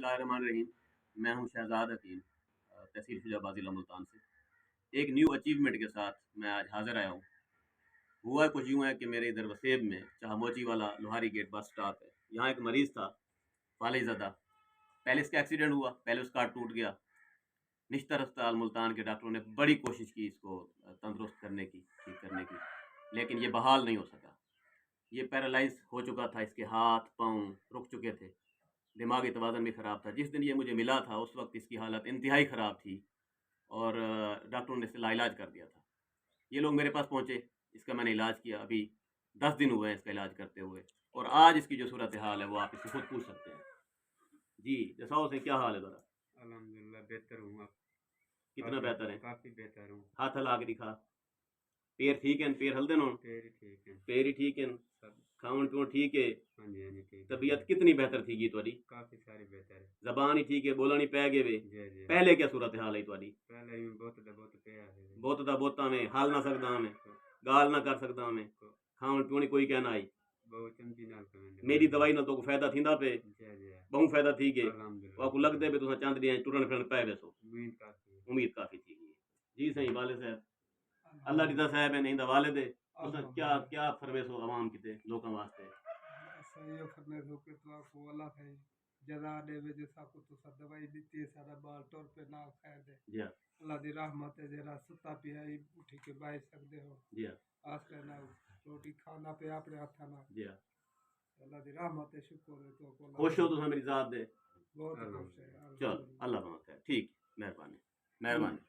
बिस्मिल्लाहिर्रहमानिर्रहीम। मैं हूं शहजाद हकीम, तहसील फिजाबाद ज़िला मुल्तान से। एक न्यू अचीवमेंट के साथ मैं आज हाज़िर आया हूँ। हुआ कुछ यूँ है कि मेरे इधर वसेब में चाहमोची वाला लोहारी गेट बस स्टॉप है। यहाँ एक मरीज़ था फालिज़दा, पहले इसका एक्सीडेंट हुआ, पहले उसका हाथ टूट गया। निश्तर अस्पताल मुल्तान के डॉक्टरों ने बड़ी कोशिश की इसको तंदुरुस्त करने की, ठीक करने की, लेकिन ये बहाल नहीं हो सका। ये पैरालाइज हो चुका था, इसके हाथ पाँव रुक चुके थे, दिमागी तवाज़न भी ख़राब था। जिस दिन ये मुझे मिला था उस वक्त इसकी हालत इंतहाई ख़राब थी और डॉक्टरों ने इसे लाइलाज कर दिया था। ये लोग मेरे पास पहुँचे, इसका मैंने इलाज किया। अभी 10 दिन हुए हैं इसका इलाज करते हुए, और आज इसकी जो सूरत हाल है वो आप इससे खुद पूछ सकते हैं। जी जसाओ से क्या हाल है ज़रा? अल्हम्दुलिल्लाह बेहतर हूँ अब। कितना बेहतर है? काफ़ी बेहतर हूँ। हाथ हिला के दिखा। पैर ठीक है? पैर हल देनो? पैर ही ठीक है। पैर ही ठीक है? सब खावन पीवन ठीक है? हाँ जी ठीक है। तबीयत कितनी बेहतर थी थोड़ी? काफ़ी सारी बेहतर है। जबान ही ठीक है, बोलना नहीं पै गए वे? जी जी। पहले क्या सूरत हाल है थोड़ी? पहले ही बहुत पे आ है। बहुत दा बोता में हाल ना सकदा मैं, गाल ना कर सकदा मैं, खावन पीवन कोई कहना आई। बहुत चमकी नाल कमेंट मेरी दवाई ना तो फायदा थींदा पे? जी जी। बहु फायदा थी के? अल्हम्दुलिल्लाह। आपको लगदे पे तुसा चांद दियां टुरन फिरन पै वैसो? उम्मीद काफ़ी है। उम्मीद काफी थी। जी सही वाले साहब, अल्लाह रिदा साहब है नहीं दा वालिद है। तुसा क्या क्या फरमेसो आवाम किते लोकां वास्ते? सही फरमाइश हो के तो आपको अल्लाह है जजा देवे जैसा को तो सब दवाई दी है सारा बाल तौर पे ना खैर दे। जी हाँ। अल्लाह दी रहमत है जरा सुता पिया उठी के बाई सकते हो। जी हाँ। आस करना रोटी खाना पे अपने हाथ ना। जी हाँ। अल्लाह दी रहमत है, शुक्र है तो खुश हो तुसा मेरी जात दे? बहुत खुश है। चलो अल्लाह पाक है, ठीक, मेहरबानी मेहरबानी।